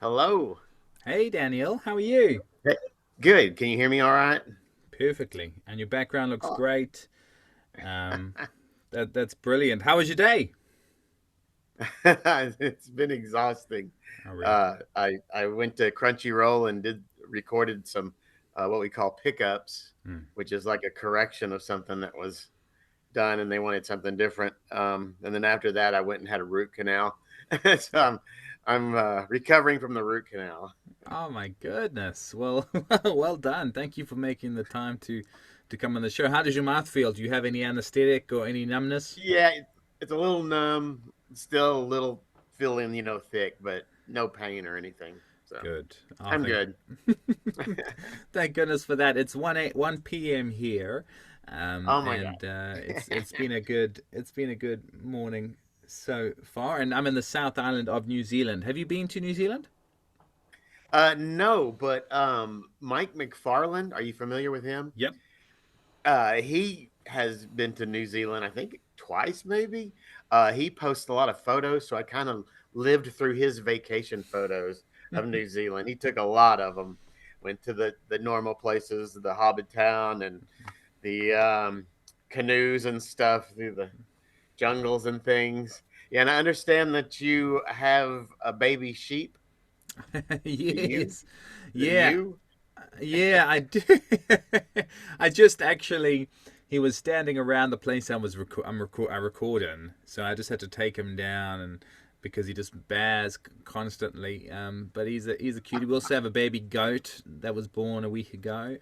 Hello. Hey Daniel, how are you? Hey, good. Can you hear me all right? Perfectly. And your background looks Oh. great. Um, that's brilliant. How was your day? It's been exhausting. Oh, really? I went to Crunchyroll and did recorded some what we call pickups, Hmm. which is like a correction of something that was done, and they wanted something different. And then after that, I went and had a root canal. So I'm recovering from the root canal. Oh my goodness. Well, well done. Thank you for making the time to come on the show. How does your mouth feel? Do you have any anesthetic or any numbness? Yeah, it's a little numb, still a little feeling, thick, but no pain or anything. So Good. Oh, I'm thank good. thank goodness for that. It's 1 p.m. here, Oh my God. and it's been a good morning so far. And I'm in the South Island of New Zealand. Have you been to New Zealand? No, but Mike McFarland, are you familiar with him? Yep. He has been to New Zealand, I think twice, maybe. He posts a lot of photos, so I kind of lived through his vacation photos of New Zealand. He took a lot of them. Went to the normal places, the Hobbit Town, and the canoes and stuff through the jungles and things. Yeah, and I understand that you have a baby sheep. Do you? Yes. Is it Yeah. you? Yeah, I do. I just actually, he was standing around the place I recording, so I just had to take him down and because he just bears constantly. But he's a cutie. We also have a baby goat that was born a week ago.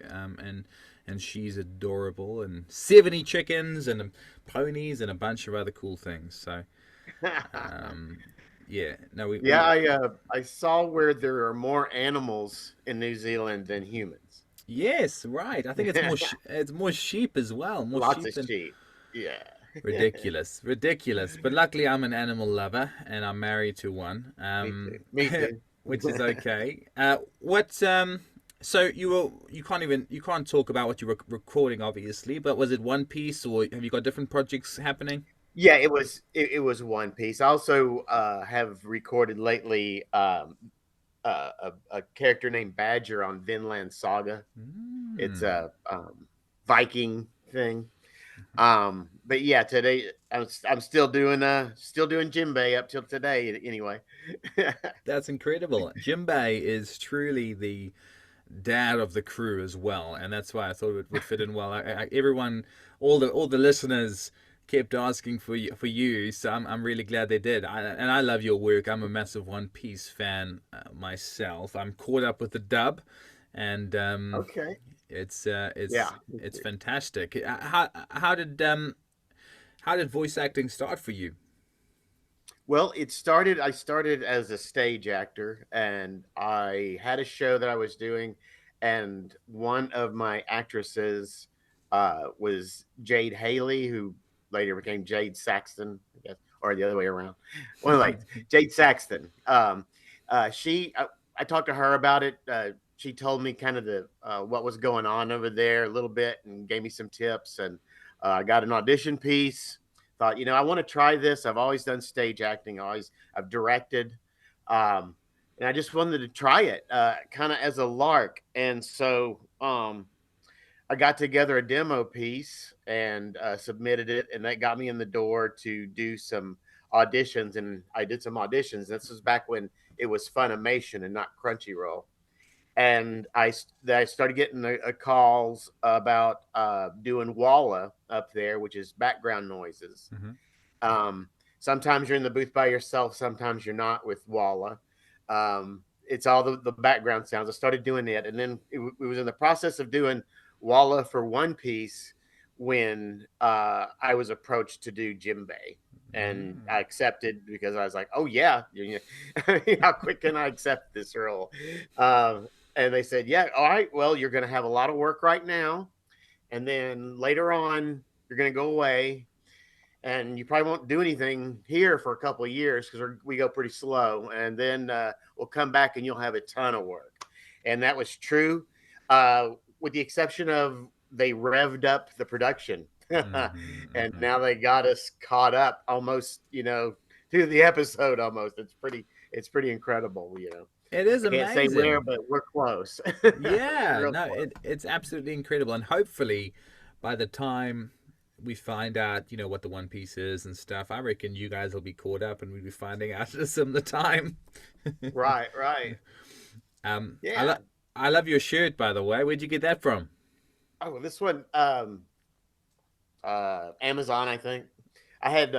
And she's adorable. And 70 chickens and ponies and a bunch of other cool things. So um, yeah, no, Yeah, we I saw where there are more animals in New Zealand than humans. yes, right. I think it's more sheep as well. More Lots sheep of than sheep. Yeah. ridiculous, ridiculous. But luckily, I'm an animal lover and I'm married to one, Me too. Me too. which is okay. What So you can't talk about what you were recording, obviously. But was it One Piece or have you got different projects happening? Yeah, it was One Piece. I also have recorded lately a character named Badger on Vinland Saga. It's Mm. a Viking thing. But yeah, today I'm still doing Jimbei up till today anyway. That's incredible. Jimbei is truly the dad of the crew as well, and that's why I thought it would fit in well. Everyone, all the listeners kept asking for you, so I'm really glad they did. And I love your work. I'm a massive One Piece fan myself. I'm caught up with the dub, and Okay. it's Yeah, me it's too. fantastic. How did voice acting start for you? Well, I started as a stage actor, and I had a show that I was doing, and one of my actresses was Jade Haley, who later became Jade Saxton, I guess, or the other way around. One of like Jade Saxton. I talked to her about it. She told me kind of the what was going on over there a little bit, and gave me some tips, and I got an audition piece. Thought, I want to try this. I've always done stage acting. I've directed, um, and I just wanted to try it, kind of as a lark. And so I got together a demo piece and submitted it, and that got me in the door to do some auditions. And I did some auditions. This was back when it was Funimation and not Crunchyroll. And I started getting calls about doing Walla up there, which is background noises. Hmm. Sometimes you're in the booth by yourself, sometimes you're not with Walla. It's all the background sounds. I started doing it, and then it was in the process of doing Walla for One Piece when I was approached to do Jimbei. And I accepted because I was like, "Oh yeah, how quick can I accept this role?" And they said, "Yeah, all right. Well, you're going to have a lot of work right now, and then later on, you're going to go away, and you probably won't do anything here for a couple of years because we go pretty slow, and then we'll come back and you'll have a ton of work." And that was true, with the exception of they revved up the production. And Hmm. now they got us caught up almost, to the episode almost. It's pretty incredible. It is I can't say where, amazing. but we're close. Yeah, Real no, close. it's absolutely incredible. And hopefully, by the time we find out, what the One Piece is and stuff, I reckon you guys will be caught up and we'll be finding out at a similar time. Right, right. I Yeah. love I love your shirt, by the way. Where'd you get that from? Oh, this one, Amazon, I think. I had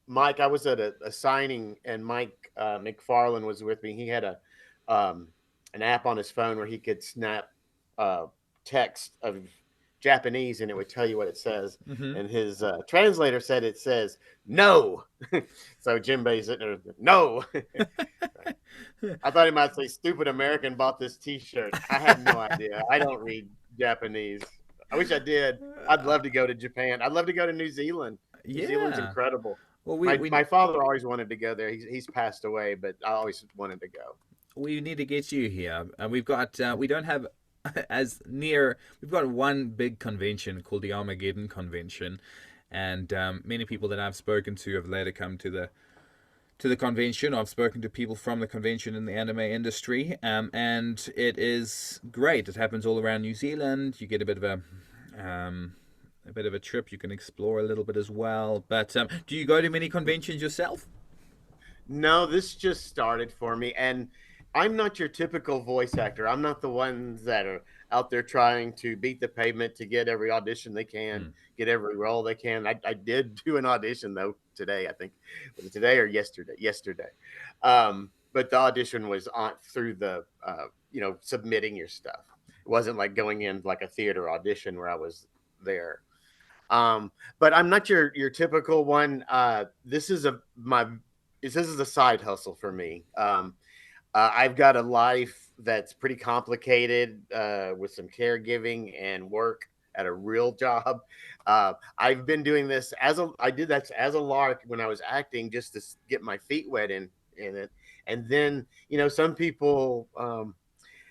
Mike. I was at a signing, and Mike McFarland was with me. He had um, an app on his phone where he could snap uh, text of Japanese, and it would tell you what it says. Mm-hmm. And his translator said it says no. So Jimbei's sitting there, no. I thought he might say "stupid American bought this T-shirt." I had no idea. I don't read Japanese. I wish I did. I'd love to go to Japan. I'd love to go to New Zealand. New Zealand's Yeah. incredible. Well, we, My we my father always wanted to go there. He's passed away, but I always wanted to go. we need to get you here. We've got we don't have as near. We've got one big convention called the Armageddon Convention, and many people that I've spoken to have later come to the convention. I've spoken to people from the convention in the anime industry, and it is great. It happens all around New Zealand. You get a bit of a trip. You can explore a little bit as well. But do you go to many conventions yourself? No, this just started for me, and I'm not your typical voice actor. I'm not the ones that are out there trying to beat the pavement to get every audition they can, Hmm. get every role they can. I did do an audition though today. I think was it today or yesterday? Yesterday, but the audition was on through the submitting your stuff. It wasn't like going in like a theater audition where I was there. Um, but I'm not your typical one. This is a side hustle for me. I've got a life that's pretty complicated with some caregiving and work at a real job. I've been doing this I did that as a lark when I was acting just to get my feet wet in it. And then, some people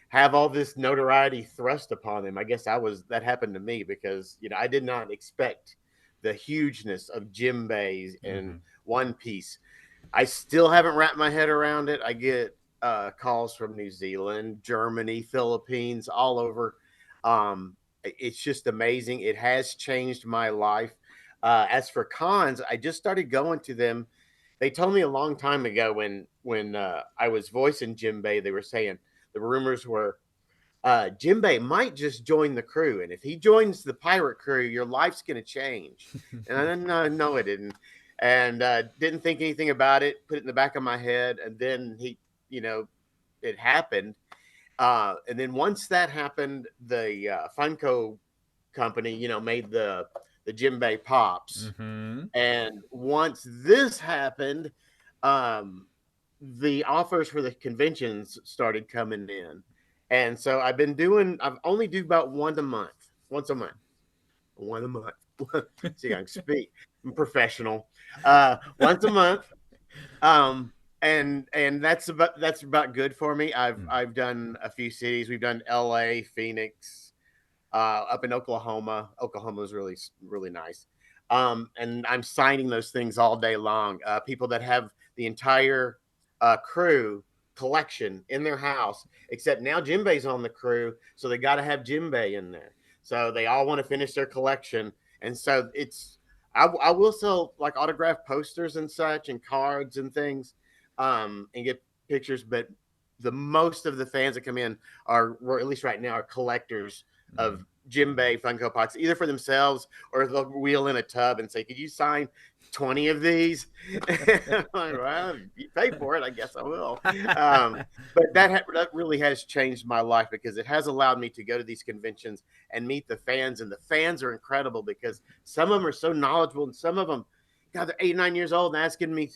have all this notoriety thrust upon them. I guess that happened to me because I did not expect the hugeness of Jimbei's and Mm-hmm. One Piece. I still haven't wrapped my head around it. I get calls from New Zealand, Germany, Philippines, all over. It's just amazing. It has changed my life. As for cons, I just started going to them. They told me a long time ago when I was voicing Jimbei, they were saying the rumors were Jimbei might just join the crew, and if he joins the pirate crew, your life's going to change. And I didn't know it didn't, and didn't think anything about it. Put it in the back of my head, and then you know, it happened. And then once that happened, the Funko company, made the Jimbei pops, Mm-hmm. and once this happened, um, the offers for the conventions started coming in. And so I've only do about once a month, one a month. See, I can speak. I'm professional. Once a month. And that's about good for me. I've done a few cities. We've done LA, Phoenix, up in Oklahoma. Oklahoma is really, really nice. And I'm signing those things all day long. People that have the entire crew collection in their house, except now Jimbei's on the crew, so they got to have Jimbei in there. So they all want to finish their collection, and so I will sell like autographed posters and such, and cards and things, and get pictures. But the most of the fans that come in or at least right now, are collectors Mm-hmm. of Jimbei Funko Pops, either for themselves or they'll wheel in a tub and say, "Could you sign 20 of these?" I'm like, well, you pay for it, I guess I will. But that really has changed my life because it has allowed me to go to these conventions and meet the fans, and the fans are incredible because some of them are so knowledgeable, and some of them, God, they're 8, 9 years old and asking me,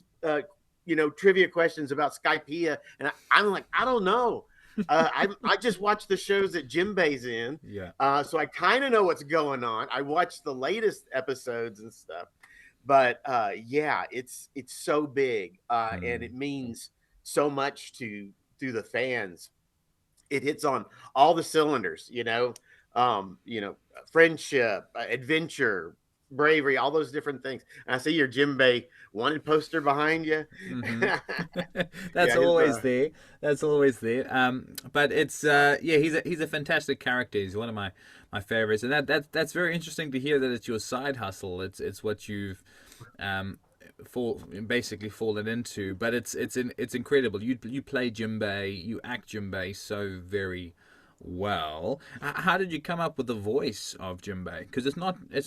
trivia questions about Skypea, and I'm like, I don't know. I just watch the shows that Jimbei's in, Yeah. so I kind of know what's going on. I watch the latest episodes and stuff, but yeah, it's so big, and Mm. it means so much to the fans. It hits on all the cylinders, friendship, adventure. bravery, all those different things. And I see your Jimbei wanted poster behind you. Hmm. That's Yeah, his always there. That's always there. But it's yeah, he's a fantastic character. He's one of my favorites, and that's very interesting to hear that it's your side hustle. It's what you've um basically fallen into. But it's incredible. You play Jimbei, you act Jimbei so very well. How did you come up with the voice of Jimbei? Because it's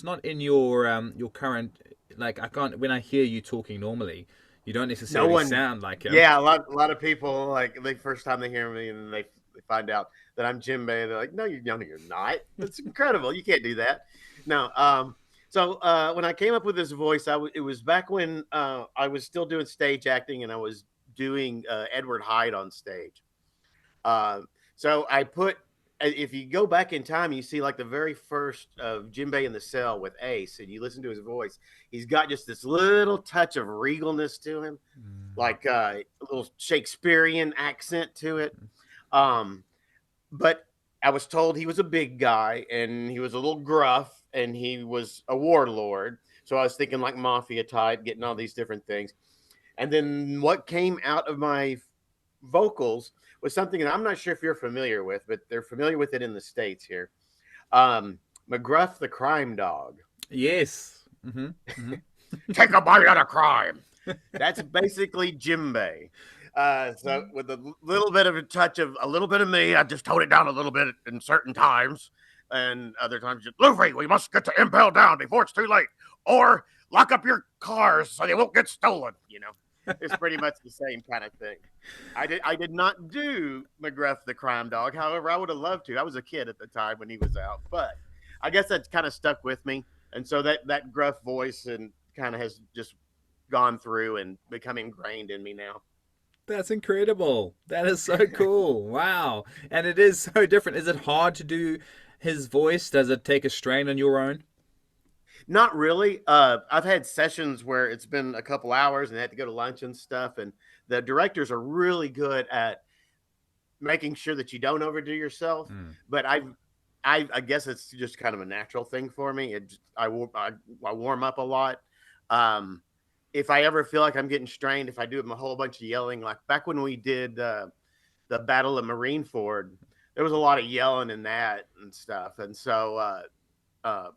not in your current, like, I can't, when I hear you talking normally, you don't no necessarily one. sound like him. Yeah, a lot of people like the first time they hear me and they find out that I'm Jimbei. They're like, no, you're not. That's incredible. You can't do that. No. So when I came up with this voice, it was back when I was still doing stage acting and I was doing Edward Hyde on stage. Uh, so I put, if you go back in time, you see like the very first of Jimbei in the Cell with Ace, and you listen to his voice. He's got just this little touch of regalness to him, like a little Shakespearean accent to it. Um, but I was told he was a big guy and he was a little gruff and he was a warlord. So I was thinking like mafia type, getting all these different things. And then what came out of my vocals was something that I'm not sure if you're familiar with, but they're familiar with it in the States here. McGruff the crime dog. Yes. Hmm. Hmm. Take a bite out of crime. That's basically Jimbei. So with a little bit of a touch of a little bit of me, I just tone it down a little bit in certain times, and other times, just, Luffy, we must get to Impel Down before it's too late, or lock up your cars so they won't get stolen. It's pretty much the same kind of thing. I did not do McGruff the crime dog. However, I would have loved to. I was a kid at the time when he was out, but I guess that's kind of stuck with me, and so that gruff voice and kind of has just gone through and become ingrained in me now. That's incredible. That is so cool. Wow. And it is so different. Is it hard to do his voice? Does it take a strain on your own? Not really. I've had sessions where it's been a couple hours and I had to go to lunch and stuff, and the directors are really good at making sure that you don't overdo yourself. Mm. But I guess it's just kind of a natural thing for me. I warm up a lot. Um, if I ever feel like I'm getting strained, if I do a whole bunch of yelling, like back when we did the Battle of Marineford, there was a lot of yelling in that and stuff. And so uh,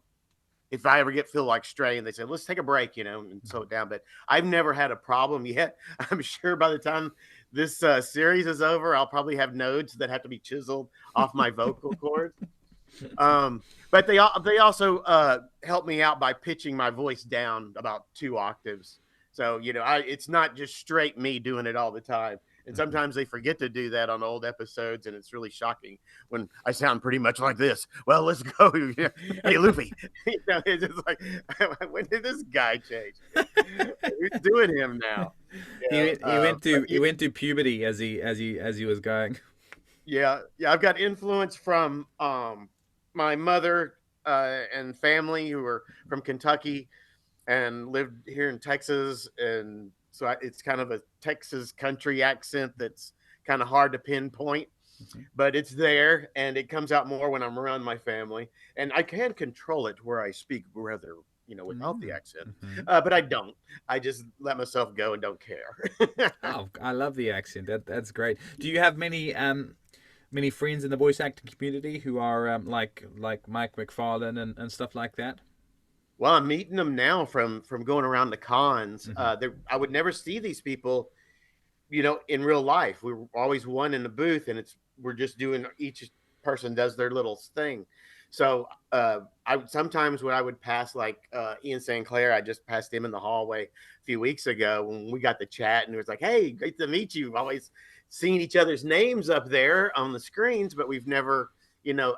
if I ever feel like strained, they say, let's take a break, and slow it down. But I've never had a problem yet. I'm sure by the time this series is over, I'll probably have nodes that have to be chiseled off my vocal cords. But they also help me out by pitching my voice down about 2 octaves. So it's not just straight me doing it all the time. And sometimes they forget to do that on old episodes, and it's really shocking when I sound pretty much like this. Well, let's go. Hey, Luffy. It's just like, when did this guy change? Who's doing him now? He went But through he went through puberty as he was going. yeah, I've got influence from my mother and family who are from Kentucky and lived here in Texas, and so it's kind of a Texas country accent that's kind of hard to pinpoint, Mhm. but it's there, and it comes out more when I'm around my family, and I can control it where I speak rather, without the Mm. accent, Mhm. but I don't. I just let myself go and don't care. Oh, I love the accent. That's great. Do you have many friends in the voice acting community who are like Mike McFarlane and stuff like that? Well, I'm meeting them now from going around the cons. Hmm. I would never see these people, in real life. We were always one in the booth, and we're just doing, each person does their little thing. So I would sometimes, when I would pass like Ian St. Clair, I just passed him in the hallway a few weeks ago when we got the chat, and it was like, hey, great to meet you. We've always seen each other's names up there on the screens, but we've never,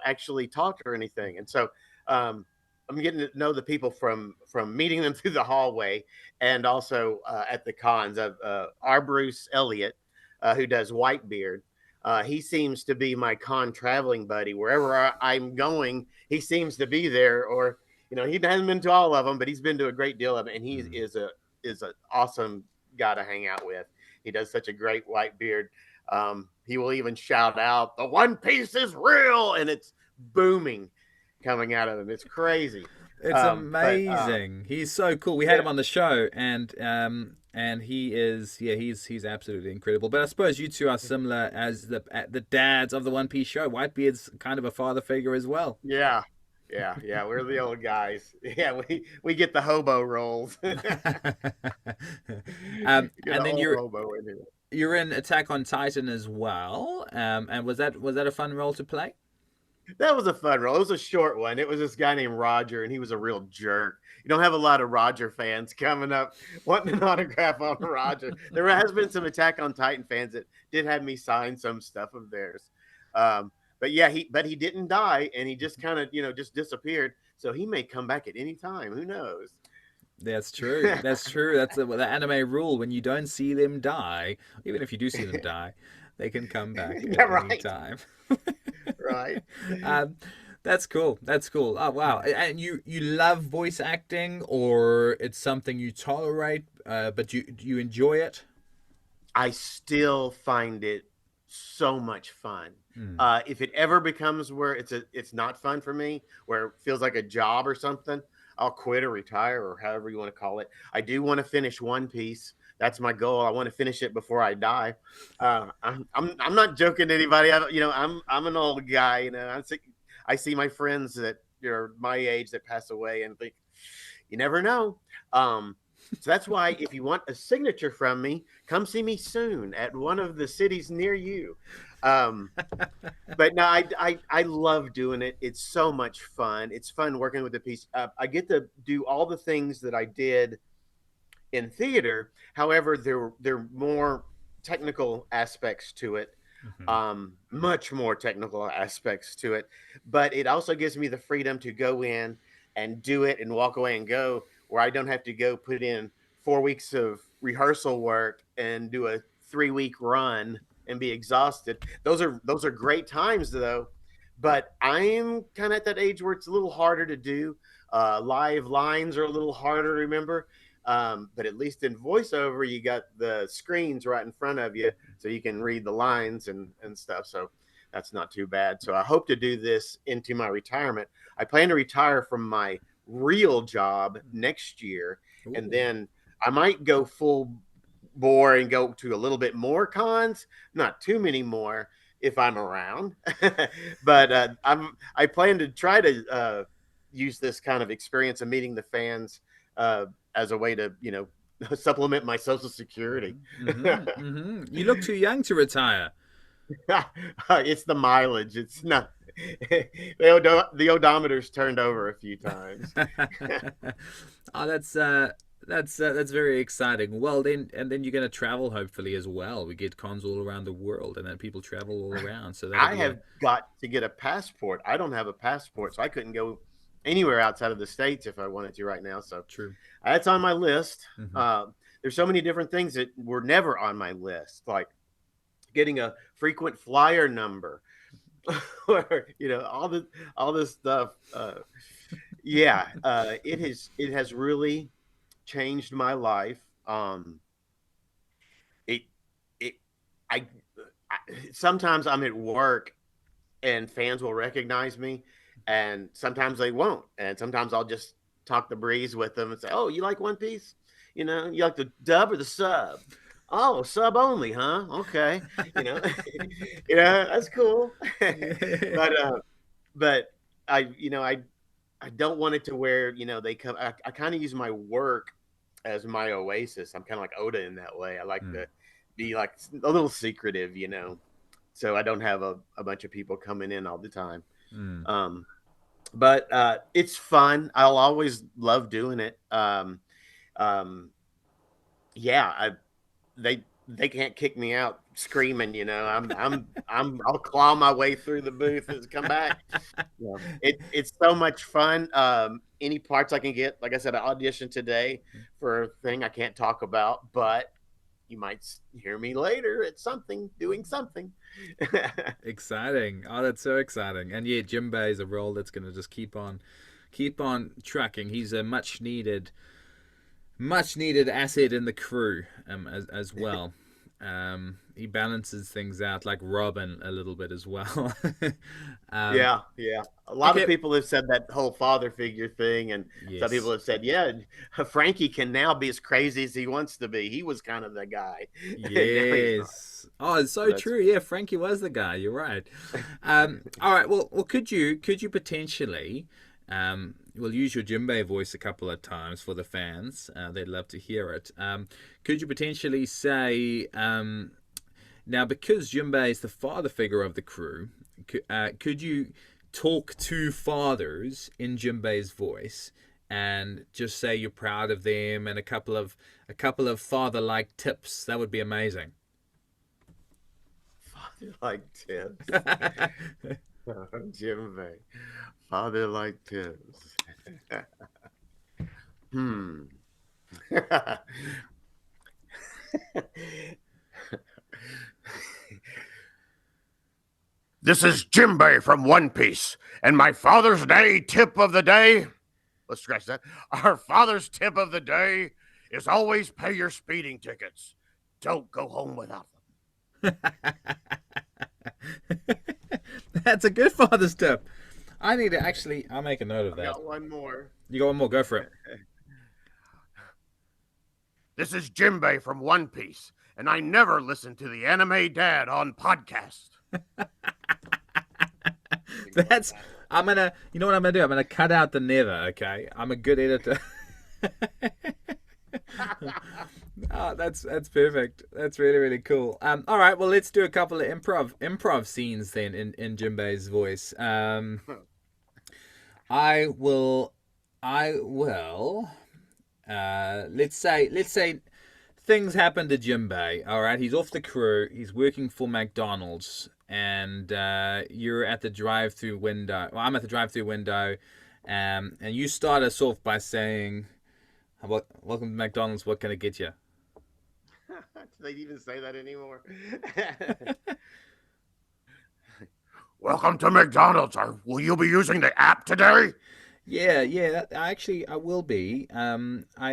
actually talked or anything. And so um, I'm getting to know the people from meeting them through the hallway, and also at the cons. Of our Bruce Elliott, who does Whitebeard. He seems to be my con traveling buddy. Wherever I'm going, he seems to be there. Or he hasn't been to all of them, but he's been to a great deal of it. And he Mm. is an awesome guy to hang out with. He does such a great Whitebeard. He will even shout out, "The One Piece is real," and it's booming coming out of him. It's crazy. It's But amazing. He's so cool. We had yeah, him on the show, and he is, yeah, he's absolutely incredible. But I suppose you two are similar as the dads of the One Piece show. Whitebeard's kind of a father figure as well. yeah, yeah. We're the old guys. Yeah, we get the hobo roles. Get And an then old hobo in here. you're in Attack on Titan as well. And was that a fun role to play? That was a fun role. It was a short one. It was this guy named Roger, and he was a real jerk. You don't have a lot of Roger fans coming up wanting an autograph on Roger. There has been some Attack on Titan fans that did have me sign some stuff of theirs. But yeah, he didn't die, and he just kind of just disappeared. So he may come back at any time. Who knows? That's true. That's true. That's the anime rule. When you don't see them die, even if you do see them die, they can come back Yeah, at any right, time. right. um, that's cool. That's cool. Oh wow! And you love voice acting, or it's something you tolerate, but you enjoy it? I still find it so much fun. Mm. If it ever becomes where it's not fun for me, where it feels like a job or something, I'll quit or retire or however you want to call it. I do want to finish One Piece. That's my goal. I want to finish it before I die. I'm not joking to anybody. I'm an old guy. I see my friends that are my age that pass away and think, you never know. So that's why if you want a signature from me, come see me soon at one of the cities near you. Um, but no, I love doing it. It's so much fun. It's fun working with the piece. I get to do all the things that I did in theater. However, there are more technical aspects to it, Hmm. much more technical aspects to it. But it also gives me the freedom to go in and do it and walk away and go where I don't have to go put in 4 weeks of rehearsal work and do a 3 week run and be exhausted. Those are great times though. But I'm kind of at that age where it's a little harder to do. Live lines are a little harder to remember. But at least in voiceover, you got the screens right in front of you, so you can read the lines and stuff. So that's not too bad. So I hope to do this into my retirement. I plan to retire from my real job next year, and Ooh. then I might go full bore and go to a little bit more cons, not too many more if I'm around. But I plan to try to use this kind of experience of meeting the fans as a way to supplement my social security. You look too young to retire. It's the mileage. It's not the odometer's turned over a few times. Oh, that's very exciting. Well, then you're going to travel hopefully as well. We get cons all around the world, and then people travel all around. So that'll I be a have got to get a passport. I don't have a passport, so I couldn't go anywhere outside of the states if I wanted to right now. So true. that's on my list. Hmm. There's so many different things that were never on my list, like getting a frequent flyer number, or all this stuff. Yeah, it has really changed my life. It it I, I sometimes I'm at work and fans will recognize me, and sometimes they won't, and sometimes I'll just talk the breeze with them and say, "Oh, you like One Piece? You like the dub or the sub? Oh, sub only, huh? Okay, you know, that's cool." Yeah. But I don't want it to where they come. I kind of use my work as my oasis. I'm kind of like Oda in that way. I like Mm, to be like a little secretive, so I don't have a bunch of people coming in all the time. mm. Um, but it's fun. I'll always love doing it. Um, yeah, they can't kick me out screaming. I'll claw my way through the booth and come back. Yeah, it's so much fun. Any parts I can get, like I said, I auditioned today for a thing I can't talk about, but you might hear me later at something doing something. Exciting. Oh, that's so exciting. And yeah, Jimbei is a role that's going to just keep on trucking. He's a much needed asset in the crew as well. He balances things out like Robin a little bit as well. um, Yeah, yeah. A lot of okay. people have said that whole father figure thing, and some people Yes. have said, "Yeah, Frankie can now be as crazy as he wants to be. He was kind of the guy, and now he's not." Yes. Oh, it's So so that's true. Yeah, Frankie was the guy. You're right. All right. Well, could you potentially, we'll use your Jimbei voice a couple of times for the fans. They'd love to hear it. Could you potentially say, now because Jimbei is the father figure of the crew, could you talk to fathers in Jimbei's voice and just say you're proud of them and a couple of father-like tips? That would be amazing. father like tips. Jimbei, father like tips. Hmm. This is Jimbei from One Piece, and my Father's Day tip of the day. Let's scratch that. Our Father's tip of the day is always pay your speeding tickets. Don't go home without That's a good father's tip. I need to actually. I'll make a note of them. I've that. got one more. You got one more? Go for it. This is Jimbei from One Piece, and I never listen to the Anime Dad on podcast. That's. I'm gonna. You know what I'm gonna do? I'm gonna cut out the never. Okay. I'm a good editor. Oh, that's perfect. That's really really cool. All right. Well, let's do a couple of improv scenes then in Jimbei's voice. I will. I will. Let's say things happen to Jimbei. All right, he's off the crew. He's working for McDonald's, and you're at the drive-through window. Well, I'm at the drive-through window, and you start us off by saying, Welcome to McDonald's. What can I get you?" Do they even say that anymore? Welcome to McDonald's. Will you be using the app today? Yeah, yeah. I will be. I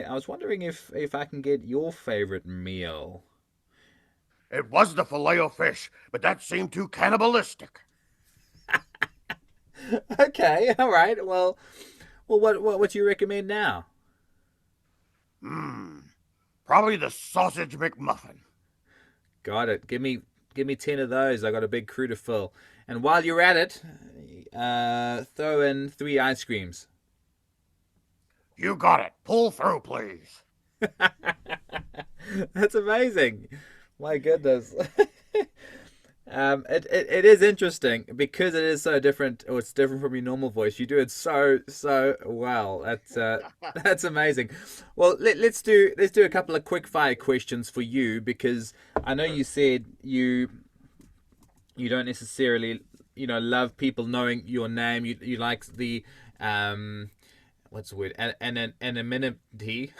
was wondering if I can get your favorite meal. It was the filet o fish, but that seemed too cannibalistic. Okay, all right. Well, what do you recommend now? Hmm. Probably the sausage McMuffin. Got it. Give me 10 of those. I got a big crew to fill. And while you're at it, throw in 3 ice creams. You got it. Pull through, please. That's amazing. My goodness. It is interesting because it is so different, or it's different from your normal voice. You do it so well. That's amazing. Well, let's do a couple of quick fire questions for you because I know you said you don't necessarily love people knowing your name. You like the what's the word, anonymity.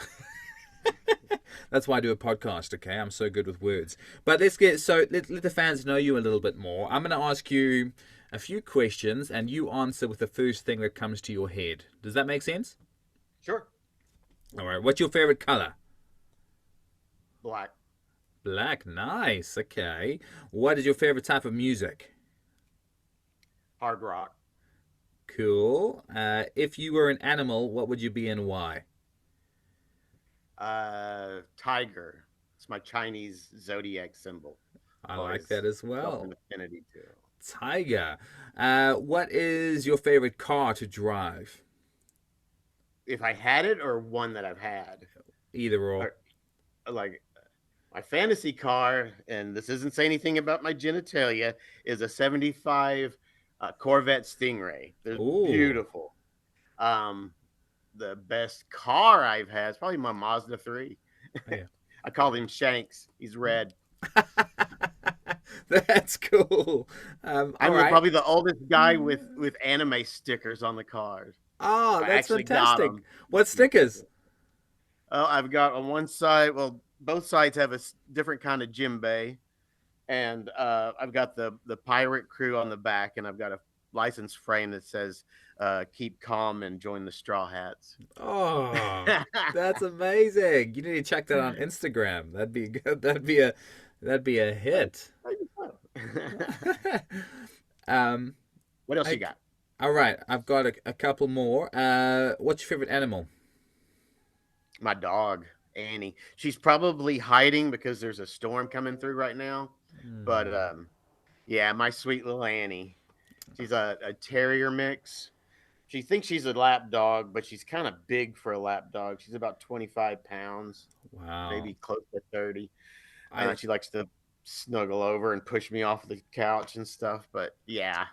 That's why I do a podcast, okay? I'm so good with words. But let the fans know you a little bit more. I'm going to ask you a few questions, and you answer with the first thing that comes to your head. Does that make sense? Sure. All right. What's your favorite color? Black. Black. Nice. Okay. What is your favorite type of music? Hard rock. Cool. If you were an animal, what would you be and why? Tiger. It's my Chinese zodiac symbol. I like Always that as felt an well. affinity to. Tiger. What is your favorite car to drive? If I had it or one that I've had, Either or. or like my fantasy car, and this doesn't say anything about my genitalia, is a 75 Corvette Stingray. They're Ooh. beautiful. Um, the best car I've had is probably my Mazda 3. Yeah. I call him Shanks. He's red. That's cool. All I'm right. probably the oldest guy with anime stickers on the cars. Oh, I that's actually got fantastic. them. What stickers? Oh, I've got on one side. Well, both sides have a different kind of Jimbei, and I've got the pirate crew on the back, and I've got a license frame that says "Keep calm and join the Straw Hats." Oh, that's amazing. You need to check that on Instagram. That'd be good. That'd be That'd be a Maybe, hit. maybe so. um, What else you I, got? all right, I've got a couple more. What's your favorite animal? My dog, Annie. She's probably hiding because there's a storm coming through right now. But Hmm. yeah, my sweet little Annie. She's a terrier mix. She thinks she's a lap dog, but she's kind of big for a lap dog. She's about 25 pounds, Wow. maybe close to 30. I She likes to snuggle over and push me off the couch and stuff. But yeah,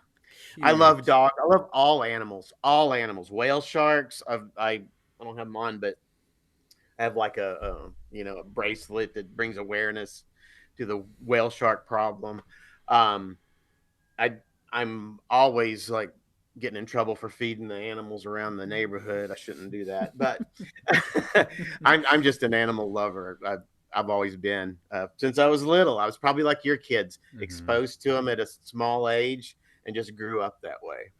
I love cute. dogs. I love all animals. All animals. Whale sharks. I don't have them on, but I have like a bracelet that brings awareness to the whale shark problem. Um, I I'm always like getting in trouble for feeding the animals around the neighborhood. I shouldn't do that, but I'm just an animal lover. I've always been since I was little. I was probably like your kids, Hmm. exposed to them at a small age, and just grew up that way.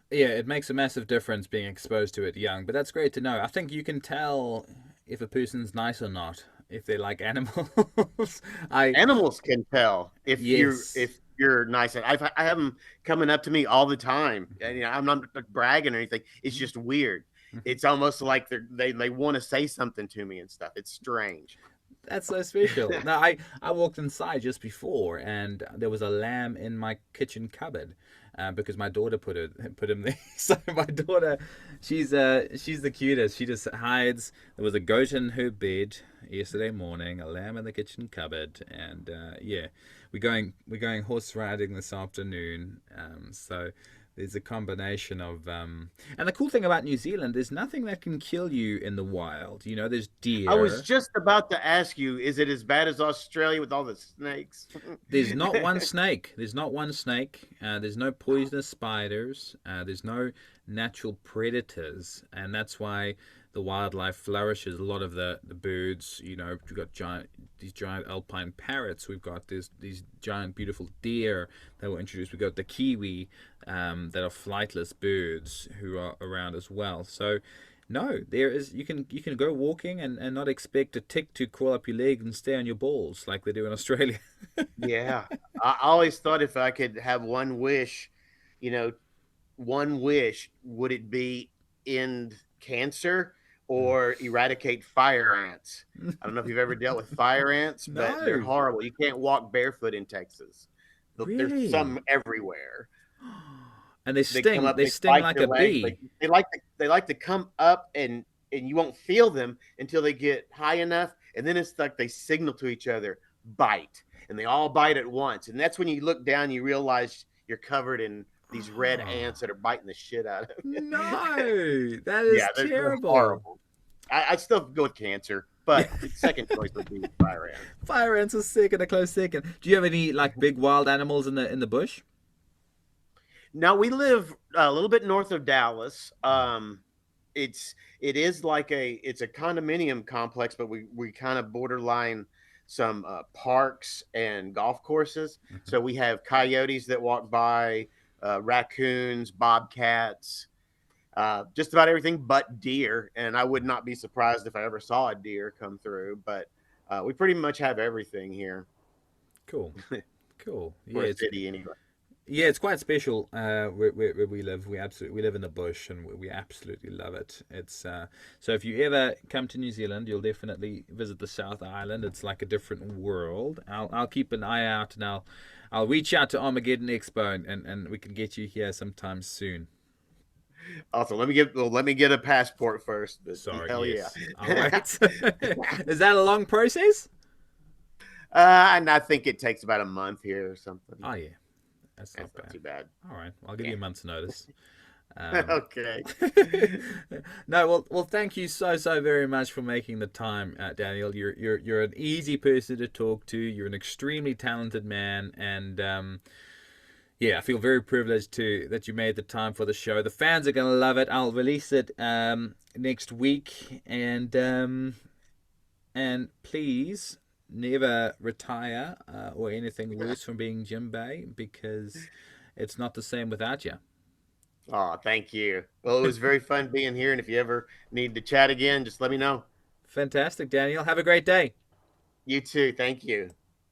Yeah, it makes a massive difference being exposed to it young, but that's great to know. I think you can tell if a person's nice or not if they like animals. I Animals can tell yes. if you're nice. I have them coming up to me all the time, and I'm not bragging or anything. It's Mhm. just weird. It's almost like they want to say something to me and stuff. It's strange. That's so special. Now, I walked inside just before, and there was a lamb in my kitchen cupboard, because my daughter put him there. So my daughter, she's the cutest. She just hides. There was a goat in her bed yesterday morning, a lamb in the kitchen cupboard, and yeah, we're going horse riding this afternoon. So there's a combination of and the cool thing about New Zealand, there's nothing that can kill you in the wild. You know, there's I was deer. just about to ask you, is it as bad as Australia with all the snakes? There's not one snake. There's not one snake. There's no poisonous spiders. There's no natural predators, and that's why the wildlife flourishes. A lot of the birds, we've got these giant alpine parrots. We've got these giant beautiful deer that were introduced. We've got the kiwi, that are flightless birds who are around as well. So no, there is you can go walking and not expect a tick to crawl up your leg and stay on your balls like they do in Australia. Yeah, I always thought if I could have one wish, you know, one wish, would it be end cancer or eradicate fire ants? I don't know if you've ever dealt with fire ants, but they're No, horrible. You can't walk barefoot in Texas. There's really. some everywhere. And they They come sting. up, They they sting bite like your a legs, but bee. they like to come up and you won't feel them until they get high enough, and then it's like they signal to each other, bite, and they all bite at once, and that's when you look down, you realize you're covered in these red ants Oh, that are biting the shit out of you. no, that Yeah, is they're terrible. horrible. I still go with cancer, but second choice would be fire ants. Fire ants are sick in a close second. Do you have any like big wild animals in the bush? Now we live a little bit north of Dallas. It is like it's a condominium complex, but we kind of borderline some parks and golf courses. So we have coyotes that walk by, raccoons, bobcats, just about everything but deer. And I would not be surprised if I ever saw a deer come through. But we pretty much have everything here Cool, cool. for a city anyway. Yeah, it's quite special where we live. We live in the bush and we absolutely love it. It's so if you ever come to New Zealand, you'll definitely visit the South Island. It's like a different world. I'll keep an eye out and I'll reach out to Armageddon Expo and we can get you here sometime soon. Also, let me get a passport first. But Sorry, hell yeah. yes, I'll wait. Is that a long process? And I think it takes about a month here or something. Oh yeah, that's not That's not bad. too bad. All right, I'll give Yeah. you a month's notice. Um, Okay. no, well, thank you so very much for making the time, Daniel. You're an easy person to talk to. You're an extremely talented man, and yeah, I feel very privileged to that you made the time for the show. The fans are gonna love it. I'll release it next week, and please never retire or anything worse from being Jimbei because it's not the same without you. Oh, thank you. Well, it was very fun being here. And if you ever need to chat again, just let me know. Fantastic, Daniel. Have a great day. You too. Thank you.